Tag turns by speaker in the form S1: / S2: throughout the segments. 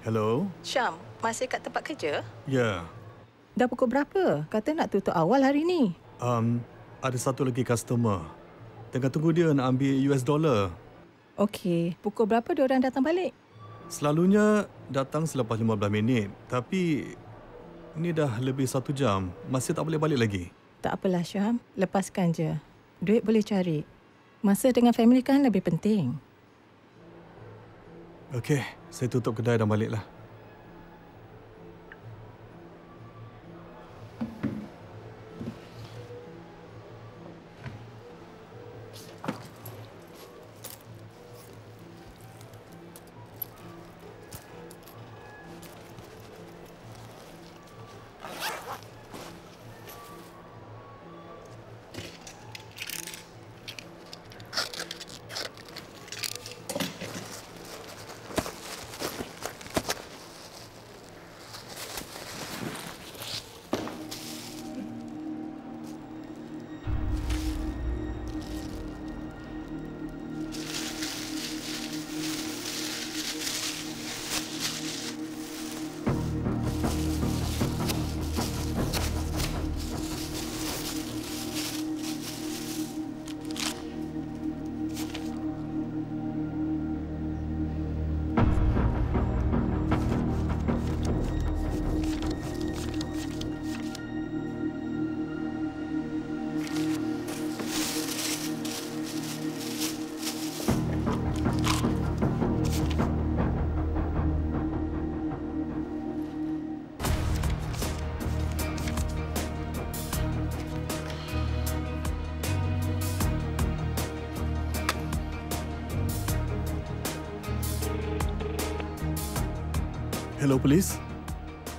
S1: Hello?
S2: Syam, masih kat tempat kerja?
S1: Ya.
S2: Dah pukul berapa? Kata nak tutup awal hari ni.
S1: Ada satu lagi customer. Tengah tunggu dia nak ambil US dollar.
S2: Okey, pukul berapa diorang datang balik?
S1: Selalunya datang selepas 15 minit. Tapi ni dah lebih 1 jam. Masih tak boleh balik lagi.
S2: Tak apalah Syam, lepaskan je. Duit boleh cari. Masa dengan family kan lebih penting.
S1: Okey, saya tutup kedai dan baliklah. Hello, polis.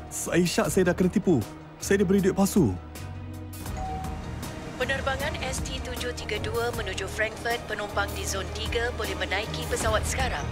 S1: Saya syak saya dah kena tipu. Saya diberi duit palsu.
S3: Penerbangan ST732 menuju Frankfurt, penumpang di Zon 3 boleh menaiki pesawat sekarang.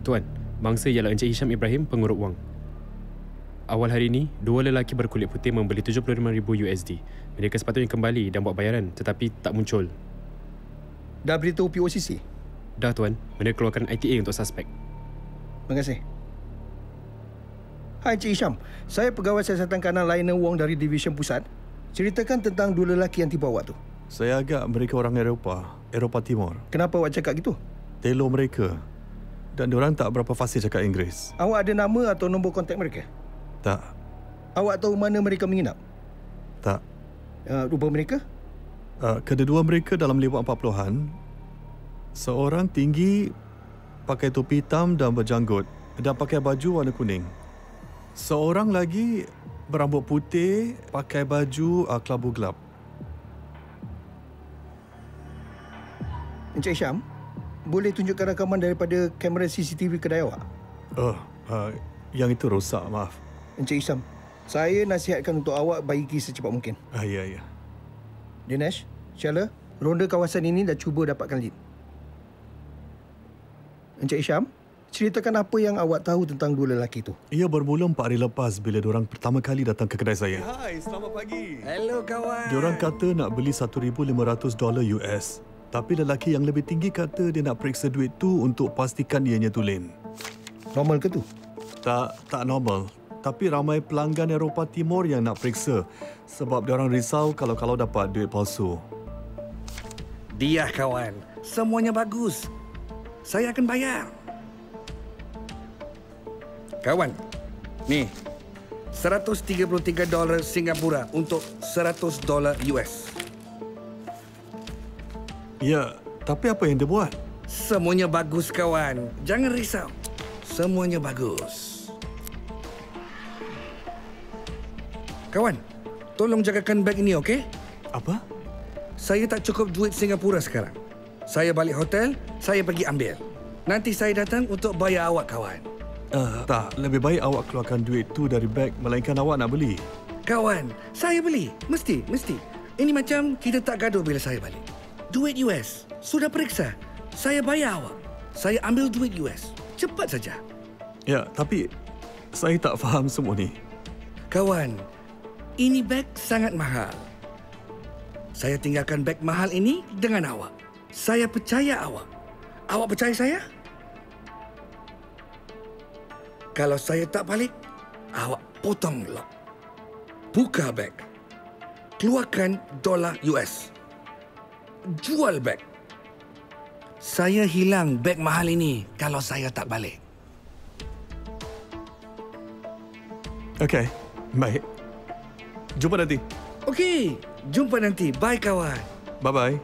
S4: Tuan, mangsa ialah Encik Hisham Ibrahim, pengurut wang. Awal hari ini, 2 lelaki berkulit putih membeli 75,000 USD. Mereka sepatutnya kembali dan buat bayaran tetapi tak muncul.
S5: Dah beritahu POCC?
S4: Dah tuan, mereka keluarkan ITA untuk suspek.
S5: Terima kasih. Hai Encik Hisham, saya pegawai siasatan kanan Liner Wong dari Division Pusat. Ceritakan tentang 2 lelaki yang tipu awak tu.
S1: Saya agak mereka orang Eropah Timur.
S5: Kenapa awak cakap gitu?
S1: Telo mereka. Dan diorang tak berapa fasih cakap Inggeris.
S5: Awak ada nama atau nombor kontak mereka?
S1: Tak.
S5: Awak tahu mana mereka menginap?
S1: Tak.
S5: Rupa mereka?
S1: Kedua mereka dalam lewat 40-an. Seorang tinggi, pakai topi hitam dan berjanggut dan pakai baju warna kuning. Seorang lagi berambut putih, pakai baju kelabu gelap.
S5: Encik Syam, boleh tunjukkan rakaman daripada kamera CCTV kedai awak?
S1: Yang itu rosak, maaf.
S5: Encik Hisham, saya nasihatkan untuk awak baiki secepat mungkin.
S1: Ya.
S5: Dinesh, Sheila, ronda kawasan ini dah cuba dapatkan lead. Encik Hisham, ceritakan apa yang awak tahu tentang 2 lelaki itu.
S1: Ia bermula 4 hari lepas bila diorang pertama kali datang ke kedai saya.
S6: Hai, selamat pagi.
S7: Hello kawan.
S1: Diorang kata nak beli $1,500 US. Tapi lelaki yang lebih tinggi kata dia nak periksa duit tu untuk pastikan ianya tulen.
S5: Normal ke tu?
S1: Tak normal. Tapi ramai pelanggan Eropah Timur yang nak periksa sebab diorang risau kalau dapat duit palsu.
S7: Dia kawan, semuanya bagus. Saya akan bayar. Kawan, ni $133 Singapura untuk $100 US.
S1: Ya, tapi apa yang dia buat?
S7: Semuanya bagus kawan. Jangan risau. Semuanya bagus. Kawan, tolong jagakan beg ini, okey?
S1: Apa?
S7: Saya tak cukup duit Singapura sekarang. Saya balik hotel, saya pergi ambil. Nanti saya datang untuk bayar awak, kawan.
S1: Tak, lebih baik awak keluarkan duit tu dari beg melainkan awak nak beli.
S7: Kawan, saya beli. Mesti. Ini macam kita tak gaduh bila saya balik. Duit US. Sudah periksa. Saya bayar awak. Saya ambil duit US. Cepat saja.
S1: Ya, tapi saya tak faham semua ni.
S7: Kawan, ini beg sangat mahal. Saya tinggalkan beg mahal ini dengan awak. Saya percaya awak. Awak percaya saya? Kalau saya tak balik, awak potong lock. Buka beg. Keluarkan dolar US. Jual beg. Saya hilang beg mahal ini kalau saya tak balik.
S1: Okey, baik. Jumpa nanti.
S7: Okey, jumpa nanti. Bye, kawan.
S1: Bye-bye.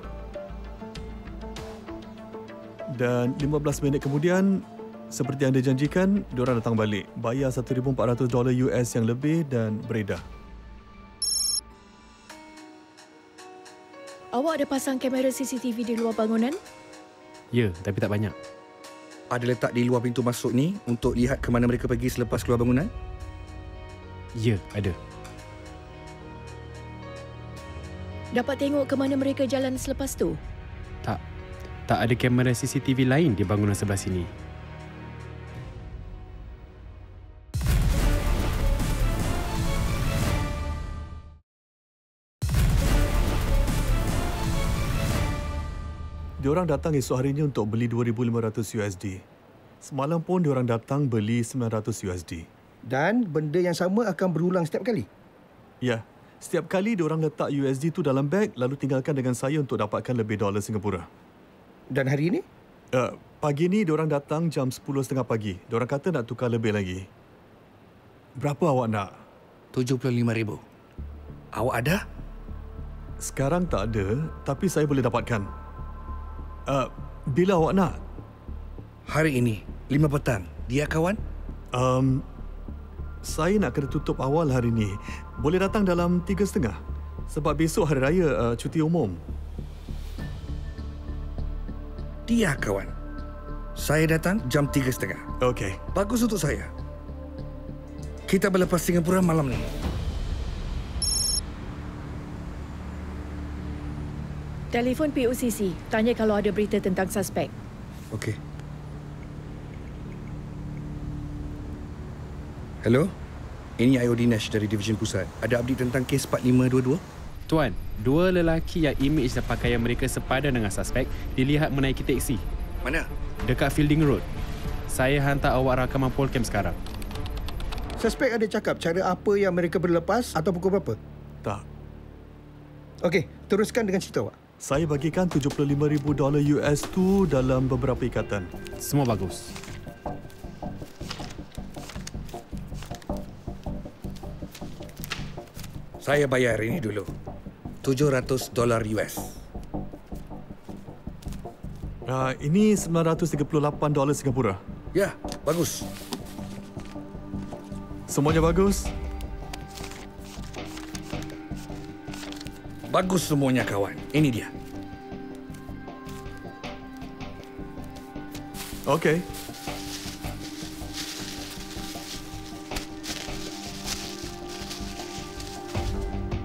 S1: Dan 15 minit kemudian, seperti yang dijanjikan, diorang datang balik. Bayar $1,400 US yang lebih dan beredar.
S3: Awak ada pasang kamera CCTV di luar bangunan?
S4: Ya, tapi tak banyak.
S7: Ada letak di luar pintu masuk ni untuk lihat ke mana mereka pergi selepas keluar bangunan?
S4: Ya, ada.
S3: Dapat tengok ke mana mereka jalan selepas tu?
S4: Tak. Tak ada kamera CCTV lain di bangunan sebelah sini.
S1: Diorang datang esok harinya untuk beli 2,500 USD. Semalam pun diorang datang beli 900 USD.
S5: Dan benda yang sama akan berulang setiap kali.
S1: Ya, setiap kali diorang letak USD tu dalam beg lalu tinggalkan dengan saya untuk dapatkan lebih dolar Singapura.
S5: Dan hari ini?
S1: Pagi ni diorang datang jam 10.30 pagi. Diorang kata nak tukar lebih lagi. Berapa awak nak?
S7: 75,000. Awak ada?
S1: Sekarang tak ada, tapi saya boleh dapatkan. Bila awak nak?
S7: Hari ini, 5 petang. Dia kawan?
S1: Saya nak kena tutup awal hari ni. Boleh datang dalam 3.30? Sebab besok hari raya cuti umum.
S7: Dia kawan. Saya datang jam 3.30.
S1: Okey.
S7: Bagus untuk saya. Kita berlepas Singapura malam ni.
S3: Telefon POCC. Tanya kalau ada berita tentang suspek.
S7: Okey. Hello? Ini IO Dinesh dari Division Pusat. Ada update tentang kes 4522?
S4: Tuan, dua lelaki yang imej dan pakaian mereka sepadan dengan suspek dilihat menaiki teksi
S7: Mana?
S4: dekat Fielding Road. Saya hantar awak rakaman Polcam sekarang.
S5: Suspek ada cakap cara apa yang mereka berlepas atau pukul berapa?
S1: Tak.
S5: Okey, teruskan dengan cerita awak.
S1: Saya bagikan $75,000 US tu dalam beberapa ikatan.
S4: Semua bagus.
S7: Saya bayar ini dulu. $700 US.
S1: Ini $938 Singapura.
S7: Ya, bagus.
S1: Semuanya bagus?
S7: Bagus semuanya kawan. Ini dia.
S1: Okey.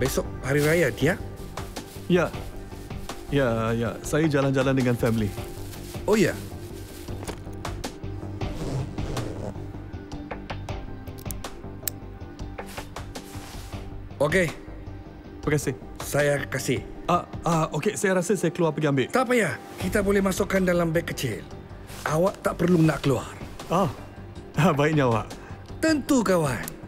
S7: Besok hari raya dia?
S1: Ya. Saya jalan-jalan dengan family.
S7: Oh ya. Okey,
S1: Terima kasih.
S7: saya kasih.
S1: Okey, saya rasa saya keluar pergi ambil.
S7: Tak payah. Kita boleh masukkan dalam beg kecil. Awak tak perlu nak keluar.
S1: Baiknya awak.
S7: Tentu kawan.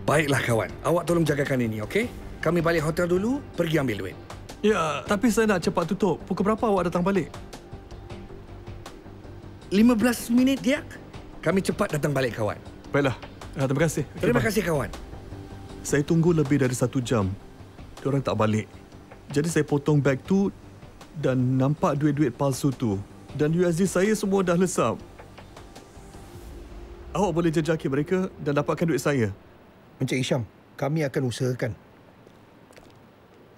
S7: Baiklah kawan. Awak tolong jagakan ini, okey? Kami balik hotel dulu, pergi ambil duit.
S1: Ya, tapi saya nak cepat tutup. Pukul berapa awak datang balik?
S7: 15 minit dia. Kami cepat datang balik kawan.
S1: Baiklah. Terima kasih. Okey,
S7: Terima
S1: bye.
S7: kasih kawan.
S1: Saya tunggu lebih dari 1 jam. diorang tak balik. Jadi saya potong beg tu dan nampak duit-duit palsu tu. Dan USD saya semua dah lesap. Awak boleh jejaki mereka dan dapatkan duit saya.
S5: Encik Hisham, kami akan usahakan.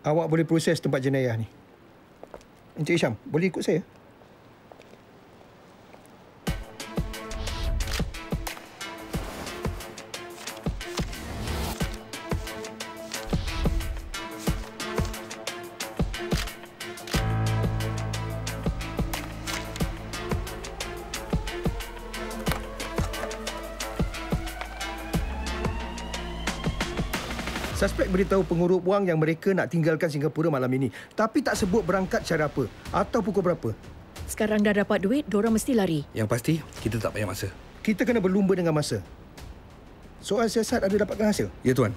S5: Awak boleh proses tempat jenayah ni. Encik Hisham, boleh ikut saya? Suspek beritahu pengurup wang yang mereka nak tinggalkan Singapura malam ini. Tapi tak sebut berangkat cara apa atau pukul berapa.
S3: Sekarang dah dapat duit, diorang mesti lari.
S7: Yang pasti, kita tak payah masa.
S5: Kita kena berlumba dengan masa. Soal siasat ada dapatkan hasil?
S7: Ya, Tuan.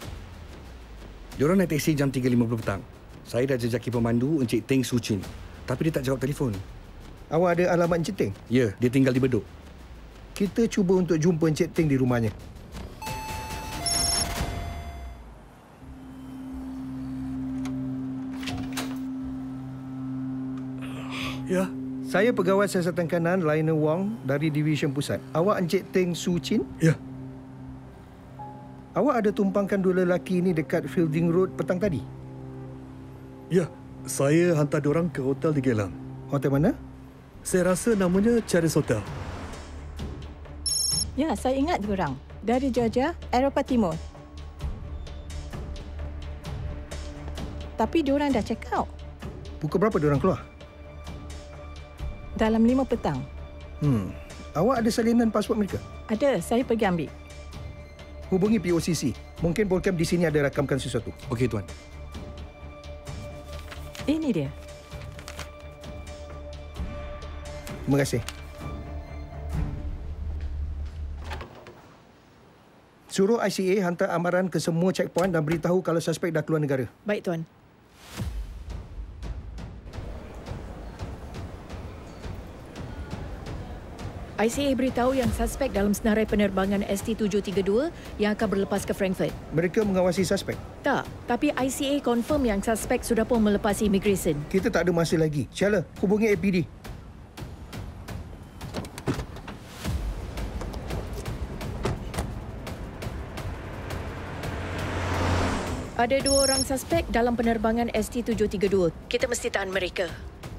S7: Diorang naik teksi jam 3.50 petang. Saya dah jejaki pemandu Encik Teng Su Chin. Tapi dia tak jawab telefon.
S5: Awak ada alamat Encik Teng?
S7: Ya, dia tinggal di Bedok.
S5: Kita cuba untuk jumpa Encik Teng di rumahnya.
S1: Ya.
S5: Saya pegawai siasatan kanan Lionel Wong dari Division Pusat. Awak Encik Teng Su Chin?
S1: Ya.
S5: Awak ada tumpangkan dua lelaki ini dekat Fielding Road petang tadi?
S1: Ya. Saya hantar diorang ke hotel di Geylang.
S5: Hotel mana?
S1: Saya rasa namanya Charis Hotel.
S2: Ya, saya ingat diorang. Dari Georgia, Eropah Timur. Tapi diorang dah check out.
S5: Pukul berapa diorang keluar?
S2: Dalam 5 petang.
S5: Awak ada salinan pasport mereka?
S2: Ada, saya pergi ambil.
S5: Hubungi POCC. Mungkin Polcam di sini ada rakamkan sesuatu.
S7: Okey, Tuan.
S2: Ini dia.
S5: Terima kasih. Suruh ICA hantar amaran ke semua checkpoint dan beritahu kalau suspek dah keluar negara.
S3: Baik, Tuan. ICA beritahu yang suspek dalam senarai penerbangan ST732 yang akan berlepas ke Frankfurt.
S5: Mereka mengawasi suspek.
S3: Tak, tapi ICA confirm yang suspek sudah pun melepasi immigration.
S5: Kita tak ada masa lagi. Syala, hubungi APD.
S3: Ada 2 orang suspek dalam penerbangan ST732. Kita mesti tahan mereka.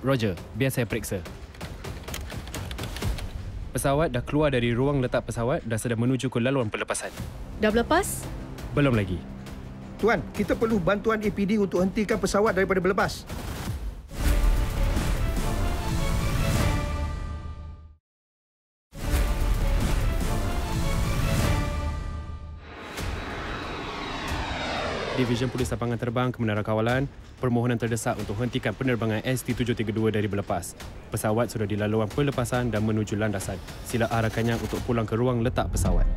S4: Roger, biar saya periksa. Pesawat dah keluar dari ruang letak pesawat dan sedang menuju ke laluan pelepasan.
S3: Dah berlepas?
S4: Belum lagi.
S5: Tuan, kita perlu bantuan APD untuk hentikan pesawat daripada berlepas.
S4: Division Polis Lapangan Terbang ke Menara Kawalan, permohonan terdesak untuk hentikan penerbangan ST732 dari berlepas. Pesawat sudah di laluan pelepasan dan menuju landasan. Sila arahkannya untuk pulang ke ruang letak pesawat.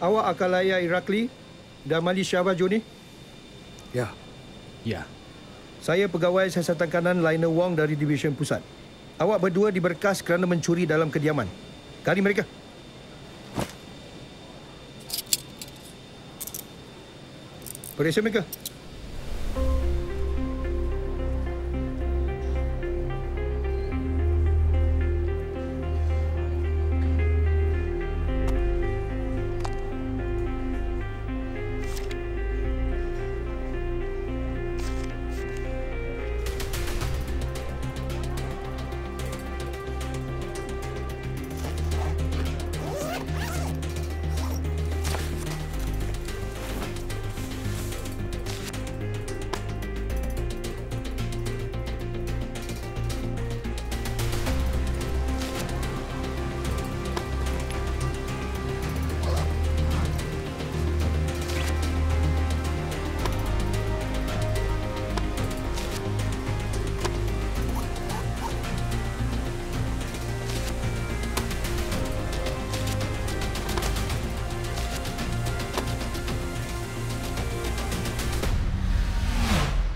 S5: Awak Akalaya Irakli dan Mali Syahbaz Joni?
S7: Ya.
S4: Ya.
S5: Saya pegawai siasatan kanan Lionel Wong dari Division Pusat. Awak berdua diberkas kerana mencuri dalam kediaman. Cari mereka. Periksa mereka.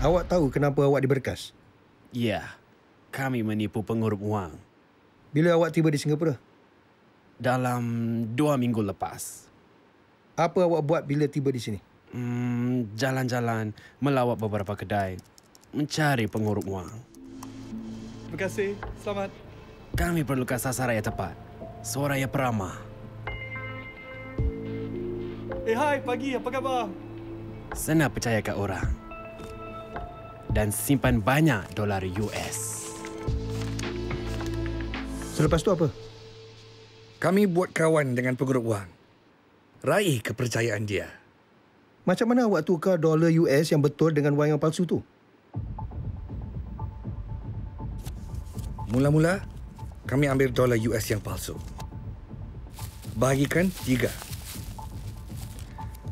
S5: Awak tahu kenapa awak diberkas?
S4: Ya, kami menipu pengurup wang.
S5: Bila awak tiba di Singapura?
S4: Dalam 2 minggu lepas.
S5: Apa awak buat bila tiba di sini?
S4: Jalan-jalan, melawat beberapa kedai, mencari pengurup wang.
S1: Terima kasih. Selamat.
S4: Kami perlukan sasaran yang tepat. Seorang yang peramah.
S1: Hai, pagi. Apa khabar?
S4: Senang percayakan orang. Dan simpan banyak dolar US.
S5: Selepas tu apa?
S7: Kami buat kawan dengan pengurup wang. Raih kepercayaan dia.
S5: Macam mana awak tukar dolar US yang betul dengan wang yang palsu tu?
S7: Mula-mula, kami ambil dolar US yang palsu. Bahagikan 3.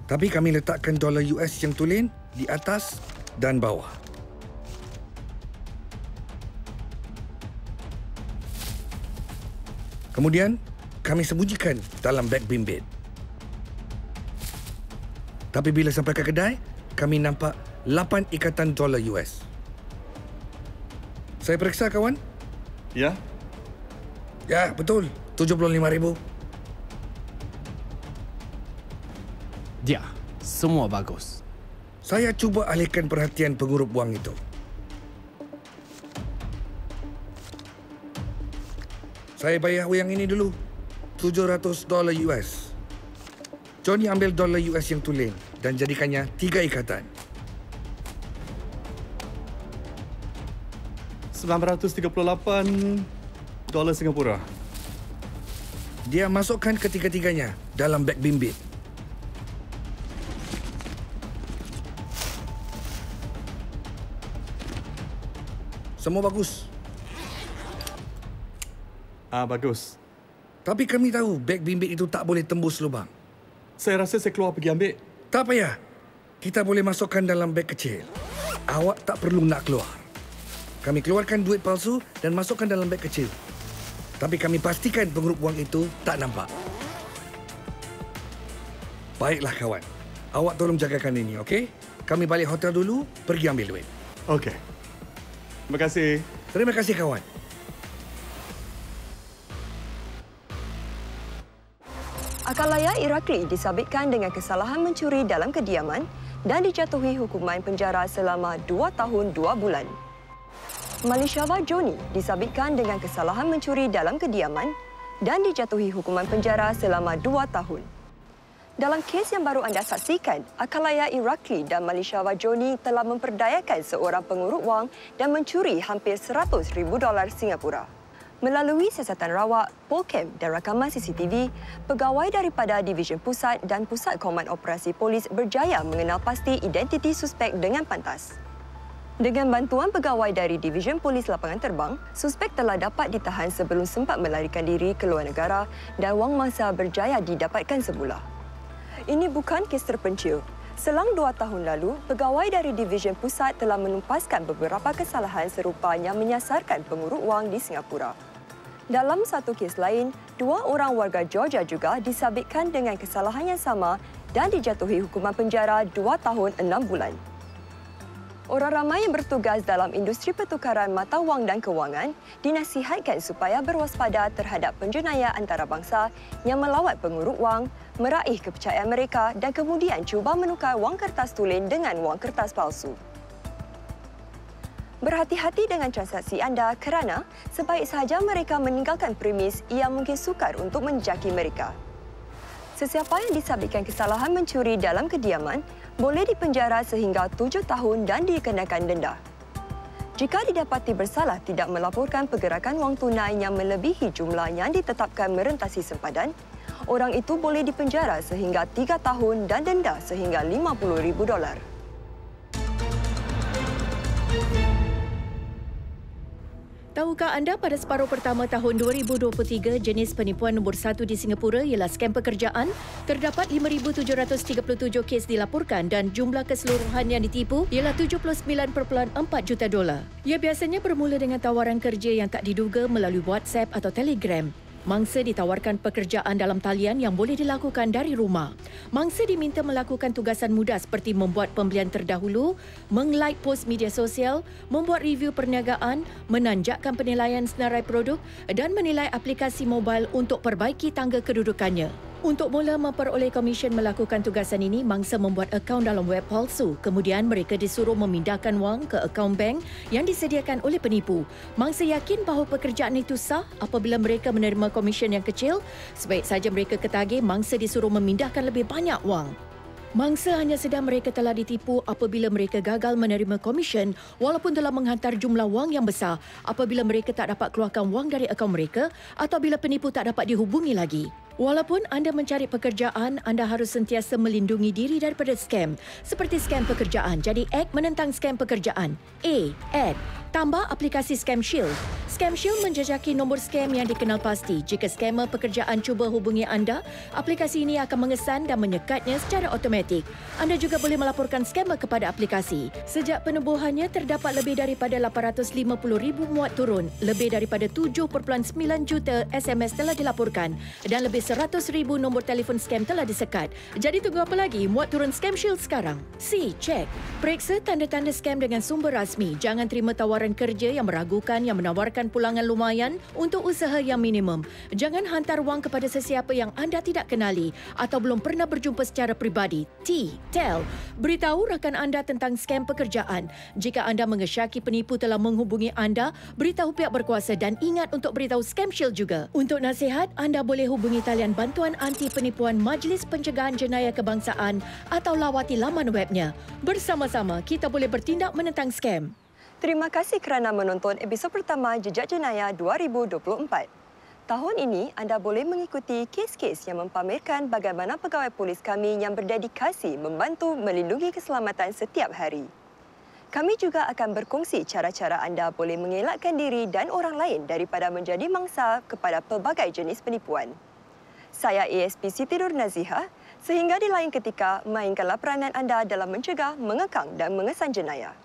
S7: Tapi kami letakkan dolar US yang tulen di atas dan bawah. Kemudian, kami sembunyikan dalam beg bimbit. Tapi bila sampai ke kedai, kami nampak 8 ikatan dolar US. Saya periksa, kawan.
S1: Ya?
S7: Ya, betul. 75,000.
S4: Dia, semua bagus.
S7: Saya cuba alihkan perhatian pengurup wang itu. Saya bayar yang ini dulu. $700 US. Johnny ambil dolar US yang tulen dan jadikannya 3 ikatan.
S1: 938 dolar Singapura.
S7: Dia masukkan ketiga-tiganya dalam beg bimbit. Semua bagus.
S1: Bagus.
S7: Tapi kami tahu beg bimbit itu tak boleh tembus lubang.
S1: Saya rasa saya keluar pergi ambil.
S7: Tak payah. Kita boleh masukkan dalam beg kecil. Awak tak perlu nak keluar. Kami keluarkan duit palsu dan masukkan dalam beg kecil. Tapi kami pastikan pengurup wang itu tak nampak. Baiklah kawan. Awak tolong jagakan ini, okey? Kami balik hotel dulu, pergi ambil duit.
S1: Okey. Terima kasih.
S7: Terima kasih kawan.
S6: Akalaya Irakli disabitkan dengan kesalahan mencuri dalam kediaman dan dijatuhi hukuman penjara selama 2 tahun 2 bulan. Malishawa Joni disabitkan dengan kesalahan mencuri dalam kediaman dan dijatuhi hukuman penjara selama 2 tahun. Dalam kes yang baru anda saksikan, Akalaya Irakli dan Malishawa Joni telah memperdayakan seorang pengurut wang dan mencuri hampir $100,000 Singapura. Melalui siasatan rawak, polcam dan rakaman CCTV, pegawai daripada Division Pusat dan Pusat Koman Operasi Polis berjaya mengenal pasti identiti suspek dengan pantas. Dengan bantuan pegawai dari Division Polis Lapangan Terbang, suspek telah dapat ditahan sebelum sempat melarikan diri ke luar negara dan wang masa berjaya didapatkan semula. Ini bukan kes terpencil. Selang 2 tahun lalu, pegawai dari Division Pusat telah menumpaskan beberapa kesalahan serupa yang menyasarkan pengurut wang di Singapura. Dalam satu kes lain, 2 orang warga Georgia juga disabitkan dengan kesalahan yang sama dan dijatuhi hukuman penjara 2 tahun 6 bulan. Orang ramai yang bertugas dalam industri pertukaran mata wang dan kewangan dinasihatkan supaya berwaspada terhadap penjenayah antarabangsa yang melawat pengurut wang, meraih kepercayaan mereka dan kemudian cuba menukar wang kertas tulen dengan wang kertas palsu. Berhati-hati dengan transaksi anda kerana sebaik sahaja mereka meninggalkan premis yang mungkin sukar untuk menjejaki mereka. Sesiapa yang disabitkan kesalahan mencuri dalam kediaman boleh dipenjara sehingga 7 tahun dan dikenakan denda. Jika didapati bersalah tidak melaporkan pergerakan wang tunai yang melebihi jumlah yang ditetapkan merentasi sempadan, orang itu boleh dipenjara sehingga 3 tahun dan denda sehingga $50,000.
S3: Tahukah anda pada separuh pertama tahun 2023, jenis penipuan nombor 1 di Singapura ialah skam pekerjaan? Terdapat 5,737 kes dilaporkan dan jumlah keseluruhan yang ditipu ialah $79.4 juta. Ia biasanya bermula dengan tawaran kerja yang tak diduga melalui WhatsApp atau Telegram. Mangsa ditawarkan pekerjaan dalam talian yang boleh dilakukan dari rumah. Mangsa diminta melakukan tugasan mudah seperti membuat pembelian terdahulu, meng-like post media sosial, membuat review perniagaan, menanjakkan penilaian senarai produk dan menilai aplikasi mobile untuk perbaiki tangga kedudukannya. Untuk mula memperoleh komisen melakukan tugasan ini, mangsa membuat akaun dalam web palsu. Kemudian mereka disuruh memindahkan wang ke akaun bank yang disediakan oleh penipu. Mangsa yakin bahawa pekerjaan itu sah apabila mereka menerima komisen yang kecil. Sebaik saja mereka ketagih, mangsa disuruh memindahkan lebih banyak wang. Mangsa hanya sedar mereka telah ditipu apabila mereka gagal menerima komisen walaupun telah menghantar jumlah wang yang besar apabila mereka tak dapat keluarkan wang dari akaun mereka atau bila penipu tak dapat dihubungi lagi. Walaupun anda mencari pekerjaan, anda harus sentiasa melindungi diri daripada skam. Seperti skam pekerjaan. Jadi, act menentang skam pekerjaan. A. Add. Tambah aplikasi Scam Shield. Scam Shield menjejaki nombor skam yang dikenal pasti. Jika skamer pekerjaan cuba hubungi anda, aplikasi ini akan mengesan dan menyekatnya secara automatik. Anda juga boleh melaporkan skamer kepada aplikasi. Sejak penubuhannya, terdapat lebih daripada 850,000 muat turun. Lebih daripada 7.9 juta SMS telah dilaporkan dan lebih 100,000 nombor telefon skam telah disekat. Jadi tunggu apa lagi? Muat turun Scam Shield sekarang. C. Check. Periksa tanda-tanda skam dengan sumber rasmi. Jangan terima tawaran kerja yang meragukan yang menawarkan pulangan lumayan untuk usaha yang minimum. Jangan hantar wang kepada sesiapa yang anda tidak kenali atau belum pernah berjumpa secara peribadi. T. Tell. Beritahu rakan anda tentang skam pekerjaan. Jika anda mengesyaki penipu telah menghubungi anda, beritahu pihak berkuasa dan ingat untuk beritahu Scam Shield juga. Untuk nasihat, anda boleh hubungi talian bantuan anti penipuan Majlis Pencegahan Jenayah Kebangsaan atau lawati laman webnya. Bersama-sama, kita boleh bertindak menentang skam.
S6: Terima kasih kerana menonton episod pertama Jejak Jenayah 2024. Tahun ini, anda boleh mengikuti kes-kes yang mempamerkan bagaimana pegawai polis kami yang berdedikasi membantu melindungi keselamatan setiap hari. Kami juga akan berkongsi cara-cara anda boleh mengelakkan diri dan orang lain daripada menjadi mangsa kepada pelbagai jenis penipuan. Saya ASP Siti Nur Nazihah, sehingga di lain ketika mainkanlah peranan anda dalam mencegah, mengekang dan mengesan jenayah.